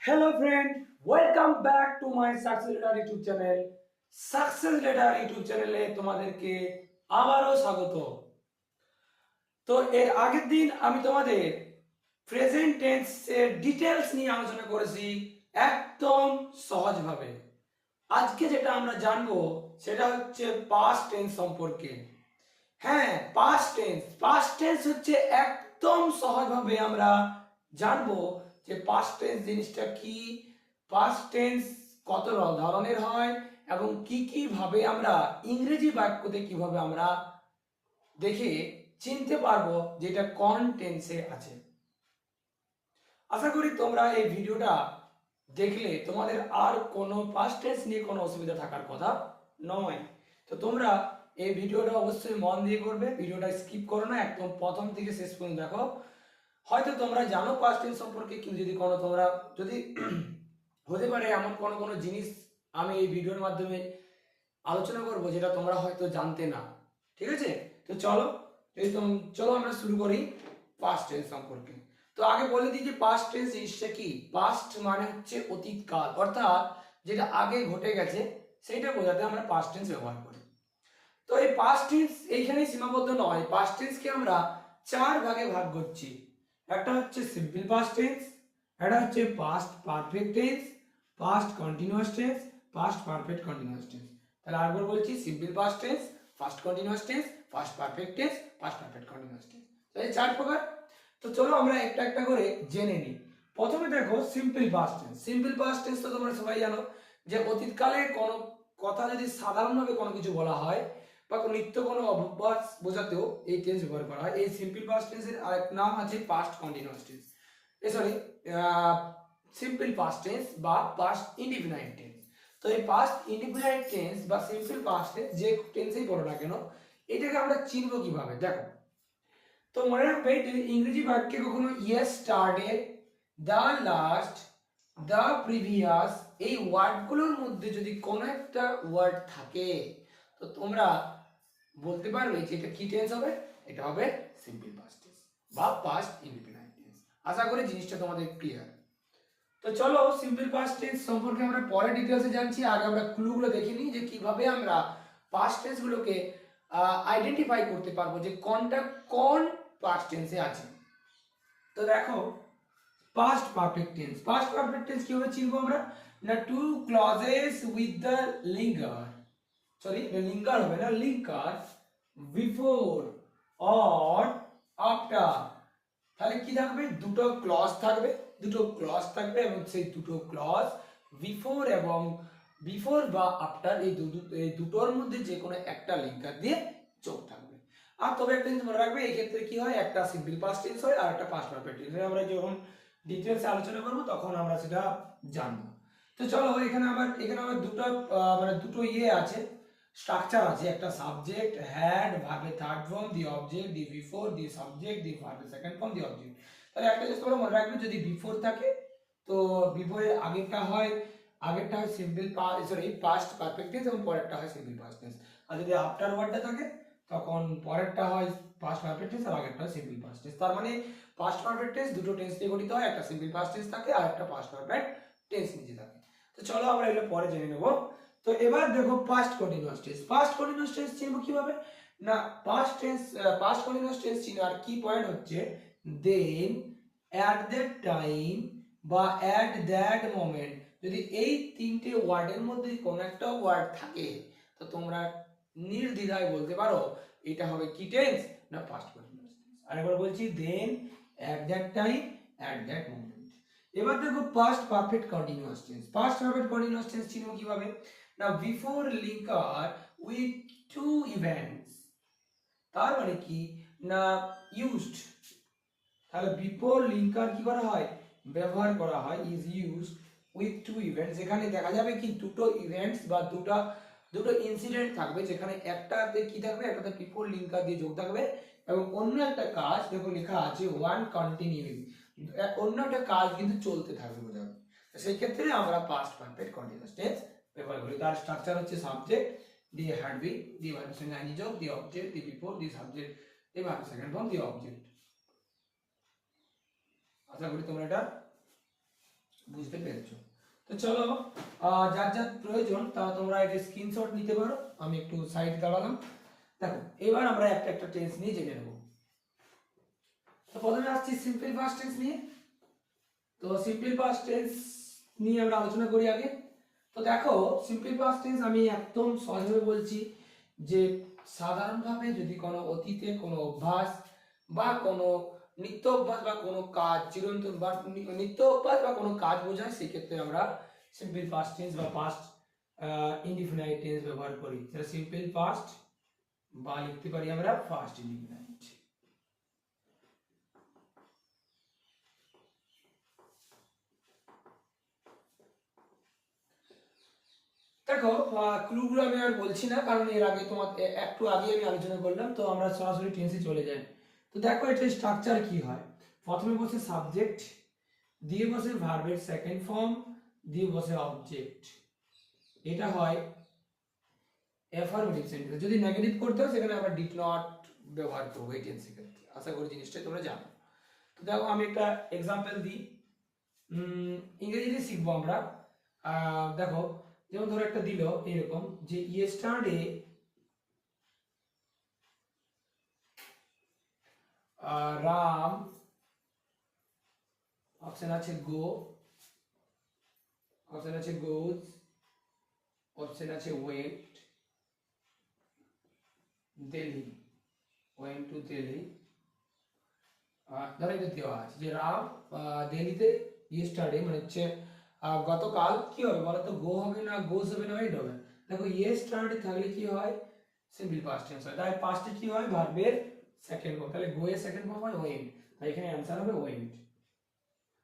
Hello friend, welcome back to my Success Leader YouTube channel. Success Leader YouTube channel তোমাদেরকে আবারও স্বাগত। তো এর আগের দিন আমি তোমাদের প্রেজেন্ট টেন্স এর ডিটেইলস নিয়ে আলোচনা করেছি একদম সহজভাবে। আজকে যেটা আমরা জানবো সেটা হচ্ছে পাস্ট টেন্স সম্পর্কে। হ্যাঁ, পাস্ট টেন্স হচ্ছে একদম সহজভাবে আমরা জানবো যে পাস্ট টেন্স জিনিসটা কি, পাস্ট টেন্স কত ধরনের হয় এবং কি কি ভাবে আমরা ইংরেজি বাক্যতে কিভাবে আমরা দেখে চিনতে পারবো যেটা কোন টেন্সে আছে। আশা করি তোমরা এই ভিডিওটা দেখলে তোমাদের আর কোনো পাস্ট টেন্স নিয়ে কোনো অসুবিধা থাকার কথা নয়। তো তোমরা এই ভিডিওটা অবশ্যই মন দিয়ে করবে, ভিডিওটা স্কিপ করো না, একদম প্রথম থেকে শেষ পর্যন্ত দেখো। হয়তো তোমরা জানো পাস্ট টেন্স সম্পর্কে, কিন্তু যদি কোনো তোমরা যদি হতে পারে এমন কোনো জিনিস আমি এই ভিডিওর মাধ্যমে আলোচনা করব যেটা তোমরা হয়তো জানতে না। ঠিক আছে, তো চলো আমরা শুরু করি পাস্ট টেন্স সম্পর্কে। তো আগে বলে দিই যে পাস্ট টেন্স জিনিসটা কি। পাস্ট মানে হচ্ছে অতীতকাল, অর্থাৎ যেটা আগে ঘটে গেছে সেইটা বোঝাতে আমরা পাস্ট টেন্স ব্যবহার করি। তো এই পাস্ট টেন্স এইখানেই সীমাবদ্ধ নয়, পাস্ট টেন্সকে আমরা চার ভাগে ভাগ করছি। একটা হচ্ছে সিম্পল পাস্ট টেন্স, একটা হচ্ছে past perfect tense, past continuous tense, past perfect continuous tense. তাহলে আরেকবার বলছি, simple past tense, past continuous tense, past perfect tense, past perfect continuous tense. তো এই চার প্রকার। তো চলো আমরা একটা একটা করে জেনে নিই। প্রথমে দেখো simple past tense. Simple past tense তো তোমরা সবাই জানো যে অতীতকালে কোনো কথা যদি সাধারণভাবে কোনো কিছু বলা হয় বা নিত্য কোনো অভ্যাস বোঝাতেও এই টেন্স ব্যবহার করা হয়। এই সিম্পল পাস্ট টেন্সের আরেক নাম আছে past continuous tense, sorry simple past tense বা পাস্ট ইনডিফিনাইট টেন্স। তো এই পাস্ট ইনডিফিনাইট টেন্স বা সিম্পল পাস্ট টেন্স যে টেন্সেই বলো না কেন, এটাকে আমরা চিনবো কিভাবে দেখো। তো মনে রাখবে যদি ইংরেজি বাক্যে কখনো yes started, the last, the previous এই ওয়ার্ডগুলোর মধ্যে যদি কোনো একটা ওয়ার্ড থাকে, তো তোমরা বলতে পারবে যে এটা কি টেন্স হবে। এটা হবে সিম্পল পাস্ট টেন্স বা পাস্ট ইনডিফিনাইট টেন্স। আশা করি জিনিসটা তোমাদের ক্লিয়ার। তো চলো সিম্পল পাস্ট টেন্স সম্পর্কে আমরা পরে ডিটেইলসে জানছি। আগে আমরা ক্লুগুলো দেখে নিই যে কিভাবে আমরা পাস্ট টেন্স গুলোকে আইডেন্টিফাই করতে পারবো যে কোনটা কোন পাস্ট টেন্সে আছে। তো দেখো past perfect tense. Past perfect tense কিভাবে চিনবো আমরা না, two clauses with the linger, sorry linger হবে না, লিঙ্কার বিফোর অর আফটার। তাহলে কি থাকবে, দুটো ক্লজ থাকবে, এবং সেই দুটো ক্লজ বিফোর বা আফটার এই দুটোর মধ্যে যে কোনো একটা লিঙ্কার দিয়ে যোগ থাকবে। আর তবে একটা জিনিস মনে রাখবে, এই ক্ষেত্রে কি হয়, একটা সিম্পল পাস্ট টেন্স হয় আর একটা পাস্ট পারফেক্ট টেন্স। আমরা যখন ডিটেইলসে আলোচনা করব তখন আমরা সেটা জানবো। তো চলো এখানে আবার দুটো আছে, স্ট্রাকচার আছে। একটা সাবজেক্ট হ্যাড, ভার্বের third form, the object, the before, the subject, the ভার্বের সেকেন্ড ফর্ম, দি অবজেক্ট। তাহলে একটা জিনিস তোমরা মনে রাখবে, যদি বিফোর থাকে তো বিফোরে আগেরটা হয় সিম্পল পাস্ট পারফেক্ট টেন্স এবং পরেরটা হয় সিম্পল পাস্ট টেন্স। আর যদি আফটার ওয়ার্ডটা থাকে তখন পরেরটা হয় পাস্ট পারফেক্ট টেন্স আর আগেরটা হয় সিম্পল পাস্ট টেন্স। তার মানে পাস্ট পারফেক্ট টেন্স দুটো টেন্স নিয়ে গঠিত হয়, একটা সিম্পল পাস্ট টেন্স থাকে আর একটা পাস্ট পারফেক্ট টেন্স নিচে থাকে। তো চলো আমরা এগুলো পরে জেনে নেব। তো এবার দেখো past continuous tense. Past continuous tense চিনবো কিভাবে না, পাস্ট কন্টিনিউয়াস টেন্স চিনার কি পয়েন্ট হচ্ছে, দেন, অ্যাট দ্যাট টাইম বা অ্যাট দ্যাট মোমেন্ট। যদি এই তিনটে ওয়ার্ডের মধ্যে কোনো একটা ওয়ার্ড থাকে তো তোমরা নির্দ্বিধায় বলতে পারো এটা হবে কি টেন্স না, পাস্ট কন্টিনিউয়াস টেন্স। আরেকবার বলছি, then, at that time, at that moment. এবার দেখো past perfect continuous tense. Past perfect continuous tense চিনবো কিভাবে না, before linker with two events. তার মানে কি না, ইউজড। তাহলে বিফোর লিঙ্কার কি করা হয়, ব্যবহার করা হয়, is used with two events. এখানে দেখা যাবে কি দুটো ইভেন্টস বা দুটো ইনসিডেন্ট থাকবে, যেখানে একটাতে কি থাকবে, একটাতে বিফোর লিঙ্কার দিয়ে যোগ থাকবে এবং অন্য একটা কাজ দেখো লেখা আছে ওয়ান কন্টিনিউইং, অন্য একটা কাজ কিন্তু চলতে থাকবে বোঝাবে। সেই ক্ষেত্রে আমরা পাস্ট পারফেক্ট কন্টিনিউয়াস টেন্স ব্যবহার করি। তার স্ট্রাকচার হচ্ছে subject, the had been, the ভার্বের সঙ্গে আইনি যোগ, the object, the before, the subject, the ভার্বের সেকেন্ড ফর্ম, দি অবজেক্ট। আশা করি তোমরা এটা বুঝতে পেরেছো? তো চলো, যার যার প্রয়োজন তা তোমরা এটা স্ক্রিনশট নিতে পারো। আমি একটু সাইড দাঁড়ালাম। দেখো, এবার আমরা একটা একটা টেন্স নিয়ে জেনে নেব। তো প্রথমে আসছি সিম্পল পাস্ট টেন্স নিয়ে। তো সিম্পল পাস্ট টেন্স নিয়ে আমরা আলোচনা করি আগে। তো দেখো, সিম্পল পাস্ট টেন্স আমি একদম সহজভাবে বলছি যে সাধারণভাবে যদি কোনো অতীতে কোনো অভ্যাস বা কোনো নিত্য অভ্যাস বা কোনো কাজ চিরন্তন বা নিত্য অভ্যাস বা কোনো কাজ বোঝায়, সেক্ষেত্রে আমরা সিম্পল পাস্ট টেন্স বা পাস্ট ইনডিফিনাইট টেন্স ব্যবহার করি। সেটা সিম্পল পাস্ট বা লিখতে পারি আমরা ফার্স্ট ইনডিফিনাইট। দেখো, ক্লুগুলো আমি আর বলছি না, কারণ এর আগে তোমার একটু আগে আমি আলোচনা করলাম। তো আমরা সরাসরি টেন্সে চলে যাই। তো দেখো, এটা স্ট্রাকচার কি হয়। প্রথমে বসে সাবজেক্ট, দিয়ে বসে ভার্বের সেকেন্ড ফর্ম, দিয়ে বসে অবজেক্ট। এটা হয় অ্যাফার্মেটিভ সেন্টেন্স। যদি নেগেটিভ করতে হয় সেখানে আমরা ডিড নট ব্যবহার করবো এই টেন্সের ক্ষেত্রে। আশা করি জিনিসটা তোমরা জানো। তো দেখো, আমি একটা এক্সাম্পল দিই। ইংরেজিতে শিখবো আমরা। দেখো, যেমন ধরো একটা দিল এরকম যে ইয়েস্টারডে রাম, অপশন আছে গো, অপশন আছে গোজ, অপশন আছে went Delhi, went to Delhi. ধরো এটা দেওয়া আছে যে রাম দিল্লিতে ইয়েস্টারডে মানে হচ্ছে গতকাল। কি হবে বলো তো? গো হবে না গোজ হবে না ওয়েন্ট হবে? দেখো, ইয়েস্টারডে থাকলে কি হয়? সিম্পল পাস্ট টেন্স হয়। তাই পাস্টে কি হয়? ভার্বের সেকেন্ড ফর্ম। তাহলে গো এর সেকেন্ড ফর্ম হয় ওয়েন্ট। তাই এখানে অ্যান্সার হবে ওয়েন্ট।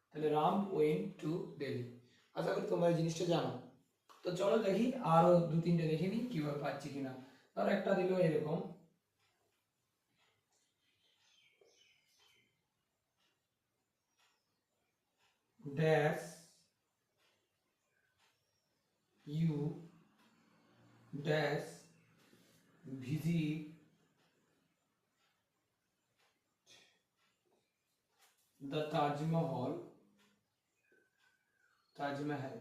তাহলে রাম ওয়েন্ট টু দিল্লি। আশা করি তোমরা এই জিনিসটা জানো। তো চলো দেখি আরো দু তিনটে দেখে নিই কিভাবে পাচ্ছি কিনা। ধরো একটা দিল এরকম, dash you dash visit the Taj Mahal, Taj Mahal,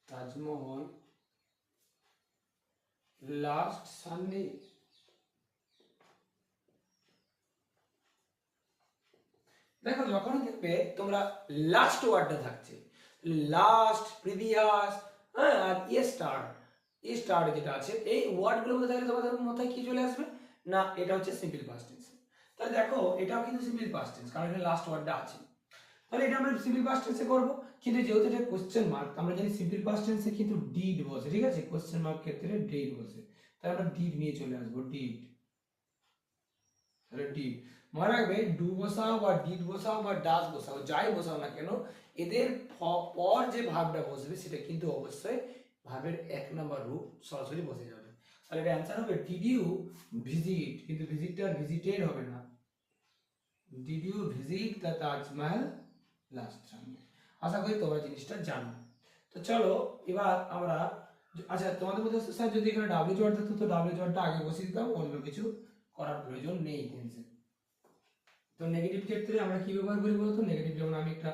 Taj Mahal last Sunday. দেখো, যখন দেখবে তোমরা লাস্ট ওয়ার্ডটা থাকছে, লাস্ট, প্রিভিয়াস, হ্যাঁ, আর ইয়েস্টার, ইয়েস্টার যেটা আছে, এই ওয়ার্ডগুলোর মধ্যে থাকলে তোমাদের মাথায় কি চলে আসবে? না, এটা হচ্ছে সিম্পল পাস্ট টেন্স। তাহলে দেখো, এটাও কিন্তু সিম্পল পাস্ট টেন্স, কারণ এখানে লাস্ট ওয়ার্ডটা আছে। তাহলে এটা আমরা সিম্পল পাস্ট টেন্সে করব। কিন্তু যেহেতু এটা কোশ্চেন মার্ক, আমরা জানি সিম্পল পাস্ট টেন্সে কিন্তু ডিড বসে, ঠিক আছে? কোশ্চেন মার্ক ক্ষেত্রে ডিড বসে। তাহলে আমরা ডিড নিয়ে চলে আসবো, ডিড। তাহলে ডিড মনে রাখবে, ডু বসাও বা ডিড বসাও বা ডাস বসাও, যাই বসাও না কেন, এদের পর যে ভার্বটা বসবে সেটা কিন্তু অবশ্যই ভার্বের এক নাম্বার রূপ সরাসরি বসে যাবে। তাহলে এটা অ্যান্সার হবে ডিড ইউ ভিজিট, কিন্তু ভিজিটটা ভিজিটেড হবে না। Did you visit the Taj Mahal last Sunday. আশা করি তোমরা জিনিসটা জানো। তো চলো এবার আমরা, আচ্ছা তোমাদের মধ্যে স্যার যদি এখানে ডাব্লিউ জোয়ার থাকতো তো ডাব্লিউ জোয়ারটা আগে বসিয়ে দিতাম, অন্য কিছু করার প্রয়োজন নেই টেন্সে। তো নেগেটিভ ক্ষেত্রে আমরা কি ব্যবহার করি বলতো? নেগেটিভ যেমন আমি একটা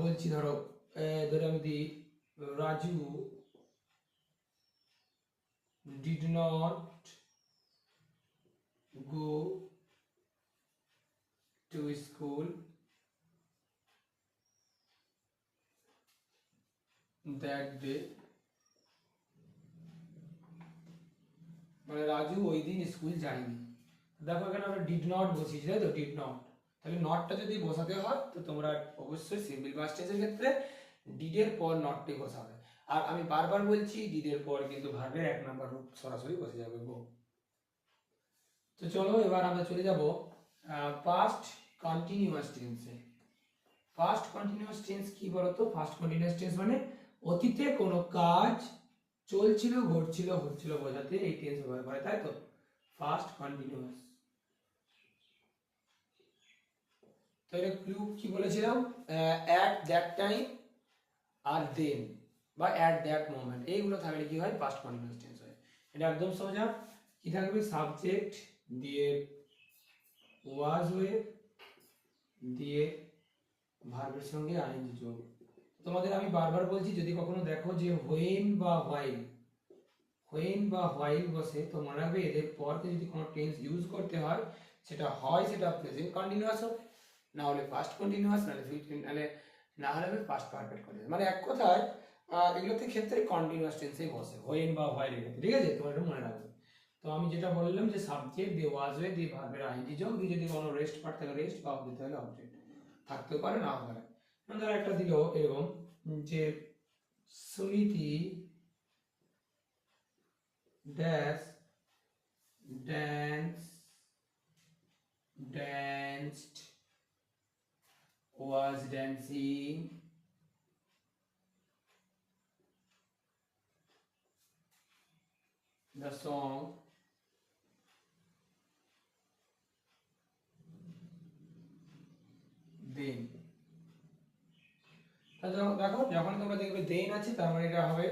বলছি, ধরো ধরে আমি দিই Raju did not go to school that day. মানে রাজু ওই দিন স্কুল যায়নি। দেখো, এখানে আমরা ডিড নট বসিয়েছি, তাই তো? Did not. তাহলে নটটা যদি বসাতে হয় তো তোমরা অবশ্যই সিম্পল পাস্ট টেন্সের ক্ষেত্রে ডিডের পর নটটি বসাবে। আর আমি বারবার বলছি, ডিডের পর কিন্তু ভার্বের এক নাম্বার রূপ সরাসরি বসে যাবে, গো। তো চলো এবার আমরা চলে যাব পাস্ট কন্টিনিউয়াস টেন্সে। ফার্স্ট কন্টিনিউয়াস টেন্স কি বলতো? ফার্স্ট কন্টিনিউয়াস টেন্স মানে অতীতে কোনো কাজ চলছিল, ঘটছিল, হচ্ছিল বোঝাতে এই টেন্স ব্যবহার করে, তাই তো? First continuous. তো এটা ক্লু কি বলেছিলাম? অ্যাট দ্যাট টাইম আর দেন বা অ্যাট দ্যাট মোমেন্ট, এইগুলো থাকলে কি হয়? পাস্ট কন্টিনিউয়াস টেন্স হয়। এটা একদম সোজা। কি থাকবে? সাবজেক্ট দিয়ে ওয়াজ হয়ে দিয়ে ভার্বের সঙ্গে আইএনজি যোগ। তোমাদের আমি বারবার বলছি, যদি কখনো দেখো যে হোয়েন বা হোয়াইল বসে, তো মনে রাখবে এদের পরকে যদি কোনো টেন্স ইউজ করতে হয়, সেটা প্রেজেন্ট কন্টিনিউয়াস হবে, না হলে পাস্ট কন্টিনিউয়াস, না হলে পাস্ট পারফেক্ট কন্টিনিউয়াস। মানে এক কথায় এগুলোতে ক্ষেত্রে কন্টিনিউয়াস টেন্সেই বসে হোয়েন বা হোয়াইল এর ক্ষেত্রে, ঠিক আছে? তোমার এটা মনে রাখবে। তো আমি যেটা বললাম যে সাবজেক্ট দিয়ে ওয়াজ হয়ে দিয়ে ভার্বের আইএনজি যোগ দিয়ে যদি কোনো রেস্ট পার্ট থাকে রেস্ট, বা অবজেক্ট তাহলে অবজেক্ট, থাকতেও পারে নাও পারে। ধরো একটা দিল এরকম যে Suniti dash danced was dancing the song then। দেখো যখন তোমরা দেখবে দেন আছে, তার মানে এটা হবে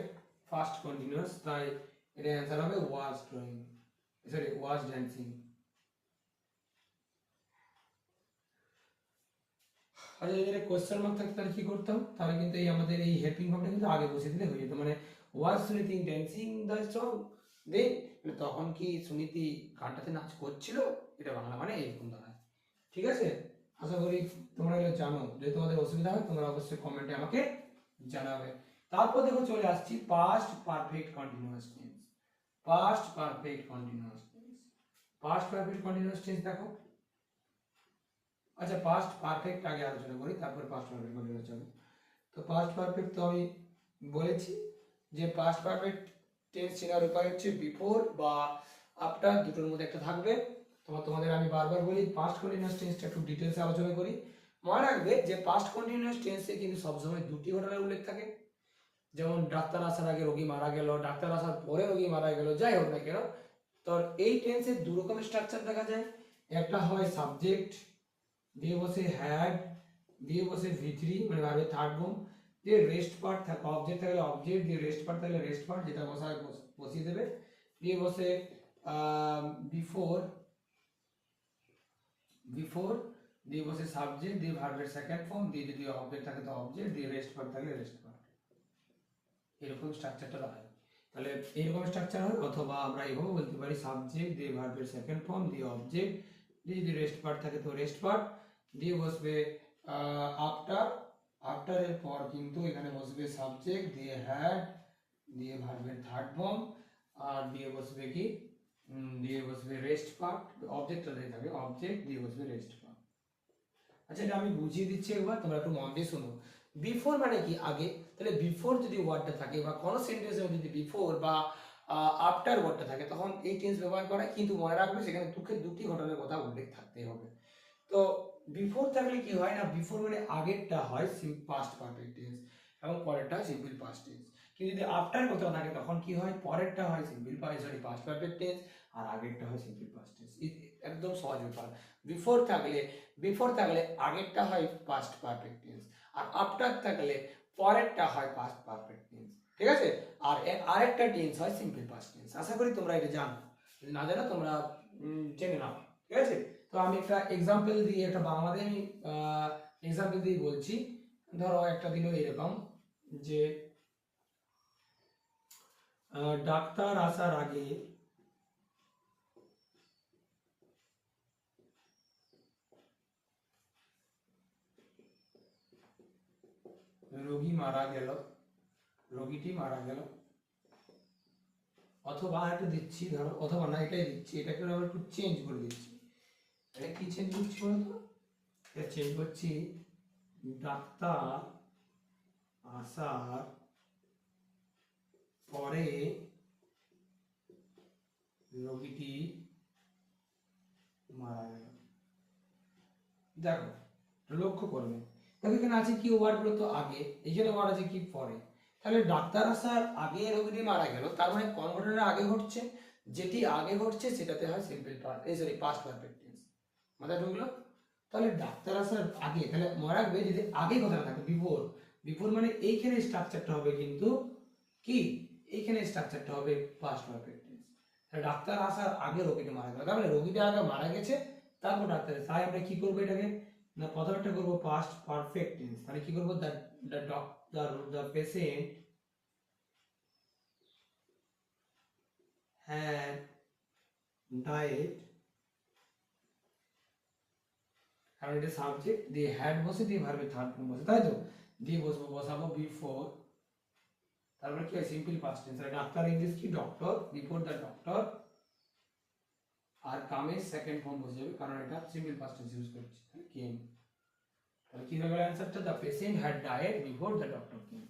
ফার্স্ট কন্টিনিউয়াস, তাই এর অ্যান্সার হবে was drawing, sorry was dancing. আচ্ছা, যদি এটা কোশ্চেন মার্ক থাকতো তাহলে কি করতাম? তাহলে কিন্তু এই আমাদের এই হেল্পিং ভার্বটা কিন্তু আগে বসিয়ে দিলে হয়ে যেত, মানে ওয়াজ সুনীতি ড্যান্সিং দ্য সং দেন, তখন কি সুনীতি গানটাতে নাচ করছিল, এটা বাংলা মানে এরকম দাঁড়ায়। ঠিক আছে, আশা করি তোমরা এগুলো জানো। যদি তোমাদের অসুবিধা হয় তোমরা অবশ্যই কমেন্টে আমাকে জানাবে। তারপর দেখো চলে আসছি past perfect continuous tense. Past perfect continuous tense, past perfect continuous tense দেখো। আচ্ছা, পাস্ট পারফেক্ট আগে আলোচনা করি, তারপর পাস্ট পারফেক্ট কন্টিনিউয়াস যাবো। তো পাস্ট পারফেক্ট তো আমি বলেছি যে পাস্ট পারফেক্ট টেন্স চেনার উপায় হচ্ছে বিফোর বা আফটার, দুটোর মধ্যে একটা থাকবে। তোমাদের আমি বারবার বলি পাস্ট কন্টিনিউয়াস টেন্সটা একটু ডিটেলসে আলোচনা করি। মনে রাখবে যে পাস্ট কন্টিনিউয়াস টেন্সে কিন্তু সবসময় দুটি ঘটনার উল্লেখ থাকে। যেমন ডাক্তার আসার আগে রোগী মারা গেল, ডাক্তার আসার পরে রোগী মারা গেল, যাই হোক না কেন, তো এই টেন্সের দু রকমের স্ট্রাকচার দেখা যায়। একটা হয় সাবজেক্ট দিয়ে বসে হ্যাড, দিয়ে বসে ভি3 মানে ভার্বের থার্ড ফর্ম, দিয়ে রেস্ট পার্ট থাকে, অবজেক্ট থাকলে অবজেক্ট, দিয়ে রেস্ট পার্ট থাকলে রেস্ট পার্ট, যেটা বসিয়ে দেবে, দিয়ে বসে বিফোর, দিয়ে বসে সাবজেক্ট, দিয়ে ভার্বের সেকেন্ড ফর্ম, দিয়ে যদি অবজেক্ট থাকে তো অবজেক্ট, দিয়ে রেস্ট পার্ট থাকলে রেস্ট পার্ট, এরকম স্ট্রাকচারটা দাঁড়ায়। তাহলে এইরকম স্ট্রাকচার হয়, অথবা আমরা এইভাবে বলতে পারি সাবজেক্ট দিয়ে ভার্বের সেকেন্ড ফর্ম, দিয়ে অবজেক্ট, দিয়ে যদি রেস্ট পার্ট থাকে তো রেস্ট পার্ট, দিয়ে বসবে আফটার, আফটারের পর কিন্তু এখানে বসবে সাবজেক্ট, দিয়ে হ্যাড, দিয়ে ভার্বের থার্ড ফর্ম, আর দিয়ে বসবে কি, দিয়ে বসবে রেস্ট পার্ট, অবজেক্টটা দিয়ে থাকে অবজেক্ট, দিয়ে বসবে রেস্ট পার্ট। আচ্ছা, এটা আমি বুঝিয়ে দিচ্ছি একবার, তোমরা একটু মন দিয়ে শোনো। বিফোর মানে কি আগে, তাহলে বিফোর যদি ওয়ার্ডটা থাকে বা কোনো সেন্টেন্সের মধ্যে যদি বিফোর বা আফটার ওয়ার্ডটা থাকে তখন এই টেন্স ব্যবহার করা, কিন্তু মনে রাখবে সেখানে দুটি ঘটনার কথা উল্লেখ থাকতে হবে। তো বিফোর থাকলে কি হয় না, বিফোর মানে আগেরটা হয় পাস্ট পারফেক্ট টেন্স এবং পরেরটা হয় সিম্পল পাস্ট টেন্স। কিন্তু যদি আফটার কথা থাকে তখন কি হয়, পরেরটা হয় পাস্ট পারফেক্ট টেন্স আর আগেরটা হয় সিম্পল পাস্ট টেন্স। একদম সহজ ব্যাপার। বিফোর থাকলে আগেরটা হয় পাস্ট পারফেক্ট টেন্স, আর আফটার থাকলে পরেরটা হয় পাস্ট পারফেক্ট টেন্স। ঠিক আছে, আর আরেকটা টেন্স হয় সিম্পল পাস্ট টেন্স। আশা করি তোমরা এটা জানো, যদি না জানো তোমরা জেনে নাও। ঠিক আছে, তো আমি একটা এক্সাম্পল দিয়ে, একটা বাংলাতে আমি এক্সাম্পল দিয়ে বলছি। ধরো একটা দিন এরকম যে ডাক্তার আসার আগে রোগীটি মারা গেল। অথবা একটা দিচ্ছি, ধরো অথবা না এটাই দিচ্ছি, এটাকে আমরা একটু চেঞ্জ করে দিচ্ছি। এটা কি চেঞ্জ করছি বলতো, এটা চেঞ্জ করছি ডাক্তার আসার পরে রোগীটি মারা গেল। দেখো লক্ষ্য করবে, দেখো এখানে আছে কি ওয়ার্ড বলতো আগে, এখানে ওয়ার্ড আছে কি পরে। তাহলে ডাক্তার আসার আগে রোগীটি মারা গেল, তার মানে কোন ঘটনা আগে ঘটছে, যেটি আগে ঘটছে সেটাতে হয় সিম্পল পাস্ট পারফেক্ট টেন্স। মাথায় ঢুকলো? তাহলে ডাক্তার আসার আগে, তাহলে মনে রাখবে যদি আগে কথা থাকে বিফোর মানে এইখানে স্ট্রাকচারটা হবে কিন্তু কি, এইখানে স্ট্রাকচারটা হবে পাস্ট পারফেক্ট টেন্স। তাহলে ডাক্তার আসার আগে রোগীটা মারা গেল, তার মানে রোগীটা আগে মারা গেছে, তারপর ডাক্তার, তাই আমরা কি করবো এটাকে না প্রথমটা করব পাস্ট পারফেক্ট টেন্স, তাহলে কি করব দ্য পেশেন্ট হ্যাড ডায়েট, কারণ এটা সাবজেক্ট দিয়ে হ্যাড বসে দিয়ে ভার্বের থার্ড ফর্ম বসে, তাই তো দিয়ে বসাবো বিফোর, তারপরে কি হয় simple past tense, doctor English কি ডক্টর, বিফোর দ্য ডক্টর আর কামের সেকেন্ড ফর্ম বসে যাবে কারণ এটা সিম্পল পাস্ট টেন্স ইউজ করছি, কেম। তাহলে কি হবে অ্যানসারটা, the patient had died before the doctor came.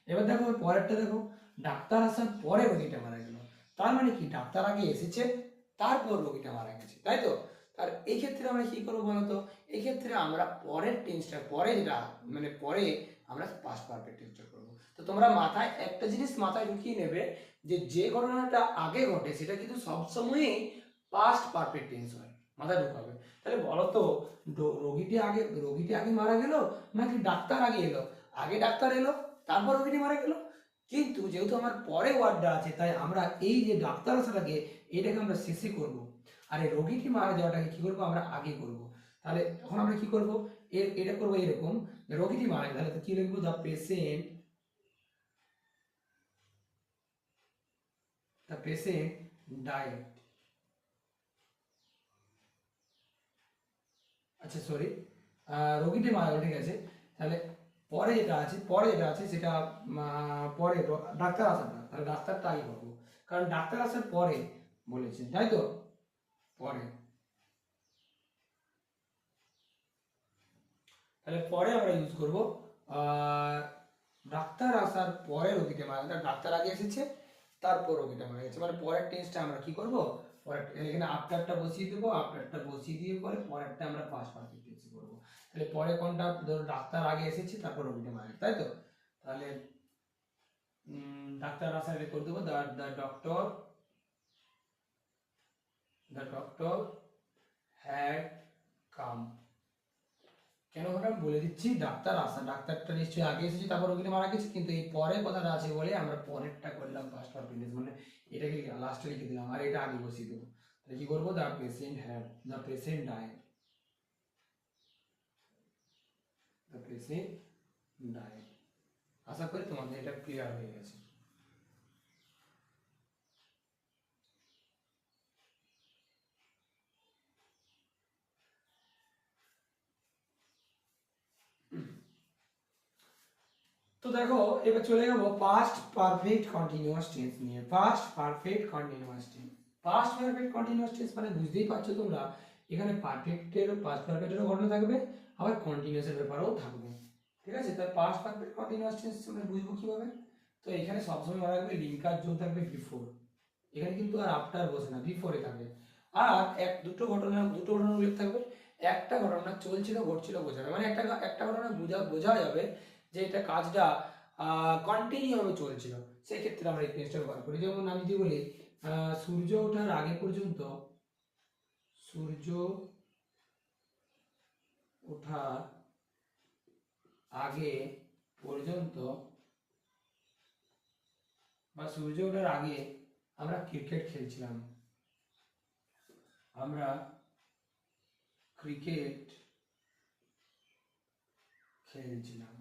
এবার দেখো পরেরটা দেখো, ডাক্তার আসার পরে রোগীটা মারা গেল, তার মানে কি ডাক্তার আগে এসেছে তারপর রোগীটা মারা গেছে, তাই তো। আর এই ক্ষেত্রে আমরা কি করবো বলতো, এই ক্ষেত্রে আমরা পরের টেন্সটা পরে যেটা মানে পরে আমরা পাস্ট পারফেক্ট টেন্সটা করবো। তো তোমরা মাথায় একটা জিনিস মাথায় ঢুকিয়ে নেবে যে ঘটনাটা আগে ঘটে সেটা কিন্তু সবসময়ই পাস্ট পারফেক্ট টেন্স হয়, মাথায় ঢুকাবে। তাহলে বলো তো রোগীটি আগে মারা গেল নাকি ডাক্তার আগে এলো? আগে ডাক্তার এলো তারপর রোগীটি মারা গেল, কিন্তু যেহেতু আমার পরে ওয়ার্ডটা আছে তাই আমরা এই যে ডাক্তার আসাটাকে এটাকে আমরা শেষে করব, আর এই রোগীটি মারা যাওয়াটাকে কি করবো আমরা আগে করব। তাহলে এখন আমরা কি করব, এটা করবো এরকম, রোগীটি মারা গেল তাহলে কি লিখবো, দ্য পেশেন্ট ডায়েড। আচ্ছা সরি, রোগীটি মারা গেল, ঠিক আছে। তাহলে পরে যেটা আছে সেটা পরে ডাক্তার আসাটা, তাহলে ডাক্তারটা আগে করবো কারণ ডাক্তার আসার পরে বলেছে, তাই তো পরে। তাহলে পরে আমরা ইউজ করব ডাক্তার আসার পরে রোগীটা মারা গেছে, ডাক্তার আগে এসেছে তারপর রোগীটা মারা গেছে, মানে পরের টেন্সটা আমরা কি করব, পরের এখানে আফটারটা বসিয়ে দেবো, আফটারটা বসিয়ে দিয়ে পরে পরেরটা আমরা পাস্ট পারফেক্ট টেন্সে করব। তাহলে পরে কোনটা, ধরো ডাক্তার আগে এসেছে তারপর রোগীটা মারা গেছে, তাই তো। তাহলে ডাক্তার আসার আগে করে দেবো দ্য ডক্টর হ্যাড কাম। কেন ওটা আমি বলে দিচ্ছি, ডাক্তারটা নিশ্চয়ই আগে এসেছে তারপর রোগীটা মারা গেছে, কিন্তু এই পরের কথাটা আছে বলে আমরা পরেরটা করলাম পাস্ট পারফেক্ট টেন্স, মানে এটাকে লাস্টে লিখে দিলাম আর এটা আগে বসিয়ে দেবো। তাহলে কি করবো, দ্য পেশেন্ট ডায়েড। আশা করি তোমাদের এটা ক্লিয়ার হয়ে গেছে। তো দেখো এবার চলে যাবো পাস্ট পারফেক্ট কন্টিনিউয়াস টেন্স নিয়ে। পাস্ট পারফেক্ট কন্টিনিউয়াস টেন্স মানে বুঝতেই পারছো তোমরা, এখানে পাস্ট পারফেক্টেরও ঘটনা থাকবে আবার কন্টিনিউয়াসের ব্যাপারেও থাকবে, ঠিক আছে। তাই পাস্ট পারফেক্ট কন্টিনিউয়াস টেন্স আমরা বুঝবো কিভাবে, তো এখানে সবসময় মনে রাখবে লিঙ্কার যোগ থাকবে বিফোর, এখানে কিন্তু আর আফটার বসে না, বিফোরে থাকবে। আর দুটো ঘটনা উল্লেখ থাকবে, একটা ঘটনা চলছিল ঘটছিল বোঝাবে, মানে একটা ঘটনা বোঝা যাবে যে এটা কাজটা কন্টিনিউ ভাবে চলছিল, সেই ক্ষেত্রে আমরা এই টেন্সটা ব্যবহার করি। যেমন আমি যদি বলি সূর্য ওঠার আগে পর্যন্ত, সূর্য ওঠার আগে পর্যন্ত বা সূর্য ওঠার আগে আমরা ক্রিকেট খেলছিলাম, আমরা ক্রিকেট খেলছিলাম,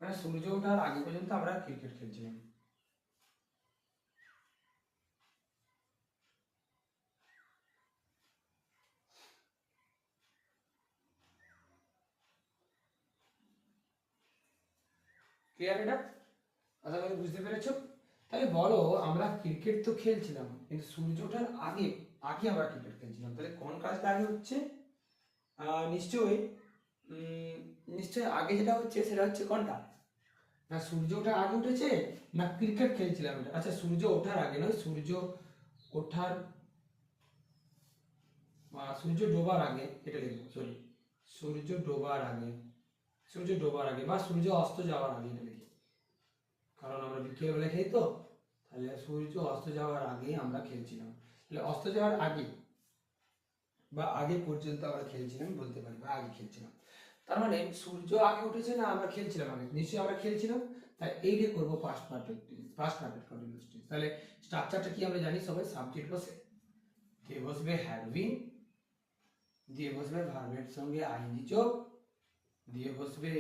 মানে সূর্য ওঠার আগে পর্যন্ত আমরা ক্রিকেট খেলছিলাম। ক্লিয়ার এটা? আশা করি বুঝতে পেরেছো। তাহলে বলো আমরা ক্রিকেট তো খেলছিলাম কিন্তু সূর্য ওঠার আগে আগে আমরা ক্রিকেট খেলছিলাম, তাহলে কোন কাজটা আগে হচ্ছে? নিশ্চয়ই নিশ্চয়ই আগে যেটা হচ্ছে সেটা হচ্ছে কোনটা, না সূর্য ওঠার আগে উঠেছে না ক্রিকেট খেলছিলাম এটা। আচ্ছা সূর্য ওঠার আগে নয়, ওঠার সূর্য ডোবার আগে এটা লিখবো, সরি সূর্য ডোবার আগে বা সূর্য অস্ত যাওয়ার আগে এটা লিখি, কারণ আমরা বিকেলবেলা খেলি তো, তাহলে সূর্য অস্ত যাওয়ার আগে আমরা খেলছিলাম, তাহলে অস্ত যাওয়ার আগে বা আগে পর্যন্ত আমরা খেলছিলাম বলতে পারি, বা আগে খেলছিলাম। তার মানে সূর্য আগে উঠেছে না আমরা খেলছিলাম আগে, নিশ্চয়ই আমরা খেলছিলাম, তাই এইটা করবো পাস্ট পারফেক্ট কন্টিনিউয়াস টেন্স। তাহলে স্ট্রাকচারটা কি আমরা জানি সবাই, সাবজেক্ট বসে কে বসবে হ্যাড বিন, দিয়ে বসবে ভার্বের সঙ্গে আইএনজি যোগ, দিয়ে বসবে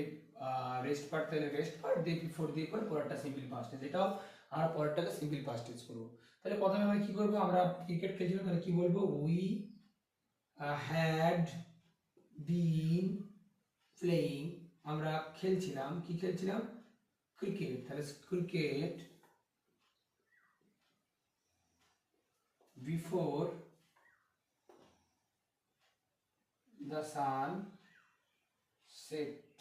রেস্ট পার্ট, তাহলে রেস্ট পার্ট দিয়ে বিফোর দিয়ে পর পরেরটা সিম্পল পাস্ট টেন্স, এটাও আমরা পরেরটাকে সিম্পল পাস্ট টেন্স করবো। তাহলে প্রথমে আমরা কি করবো, আমরা ক্রিকেট খেলছিলাম, তাহলে কি বলবো, উই হ্যাড বিন প্লেইং, আমরা খেলছিলাম, কি খেলছিলাম, ক্রিকেট, তাহলে cricket before the sunset,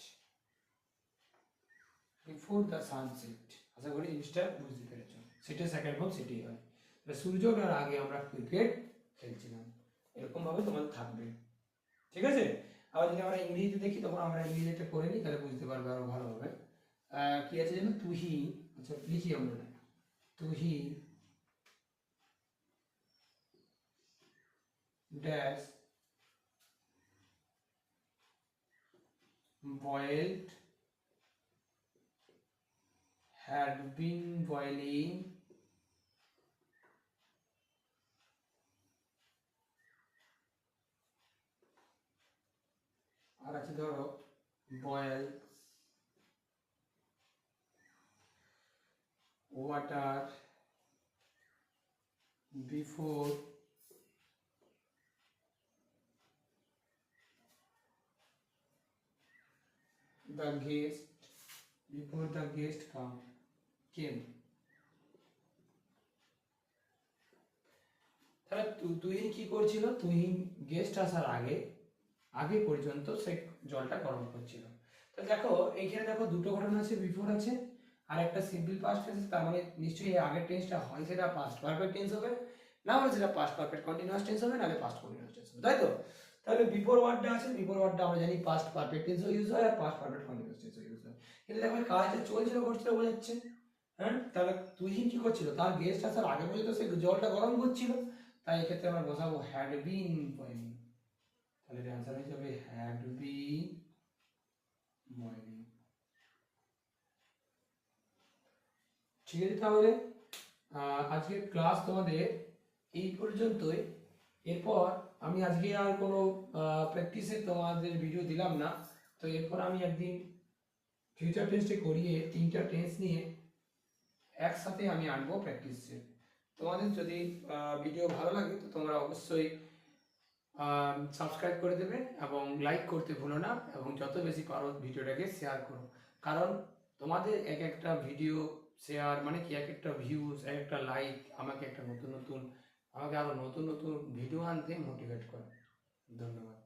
before the sunset. আশা করি জিনিসটা বুঝতে পেরেছো, সেটা সেকেন্ড ফর্ম সেটাই হয়। সূর্য ওঠার আগে আমরা ক্রিকেট খেলছিলাম, এরকম ভাবে তোমাদের থাকবে, ঠিক আছে। আবার যদি আমরা ইংরেজিতে দেখি তখন আমরা ইংরেজিটা করে নিই, তাহলে বুঝতে পারবে আরো ভালোভাবে। কি আছে যেন, তুহি, আচ্ছা লিখি আমরা, তুহি dash boiled, had been boiling আর আছে ধরো boils water before the guest, before the guest came। তাহলে তুহিন কি করছিল, তুহিন গেস্ট আসার আগে আগে পর্যন্ত সে জলটা গরম করছিল। তো দেখো এইখানে দেখো দুটো ঘটনা আছে, বিফোর আছে আর একটা সিম্পল পাস্ট টেন্স, তার মানে নিশ্চয়ই আগের টেন্সটা হয় সেটা পাস্ট পারফেক্ট টেন্স হবে, না হলে সেটা পাস্ট পারফেক্ট কন্টিনিউয়াস টেন্স হবে, নাহলে পাস্ট কন্টিনিউয়াস টেন্স হবে, তাই তো। তাহলে বিফোর ওয়ার্ডটা আছে, বিফোর ওয়ার্ডটা আমরা জানি পাস্ট পারফেক্ট টেন্সও ইউজ হয় আর পাস্ট পারফেক্ট কন্টিনিউয়াস টেন্সও ইউজ হয়। কিন্তু দেখো কাজটা চলছিল করছিল বোঝাচ্ছে, হ্যাঁ। তাহলে তুহিন কি করছিল, তার গেস্ট আসার আগে পর্যন্ত সে জলটা গরম করছিল, তাই এক্ষেত্রে আমরা বসাবো হ্যাড বিন বয়েলিং, তাহলে এর অ্যান্সার হয়ে যাবে হ্যাড বিন বয়েলিং। ঠিক আছে, তাহলে আজকের ক্লাস তোমাদের এই পর্যন্তই। এরপর আমি আজকে আর কোনো প্র্যাকটিসে তোমাদের ভিডিও দিলাম না, তো এরপর আমি একদিন ফিউচার টেন্সে করিয়ে তিনটা টেন্স নিয়ে একসাথে আমি আনবো প্র্যাকটিসে। তোমাদের যদি ভিডিও ভালো লাগে তো তোমরা অবশ্যই সাবস্ক্রাইব করে দেবে এবং লাইক করতে ভুলো না, এবং যত বেশি পারো ভিডিওটাকে শেয়ার করো, কারণ তোমাদের এক একটা ভিডিও শেয়ার মানে কি, এক একটা ভিউজ, এক একটা লাইক আমাকে একটা আমাকে আরো নতুন নতুন ভিডিও আনতে মোটিভেট করে। ধন্যবাদ।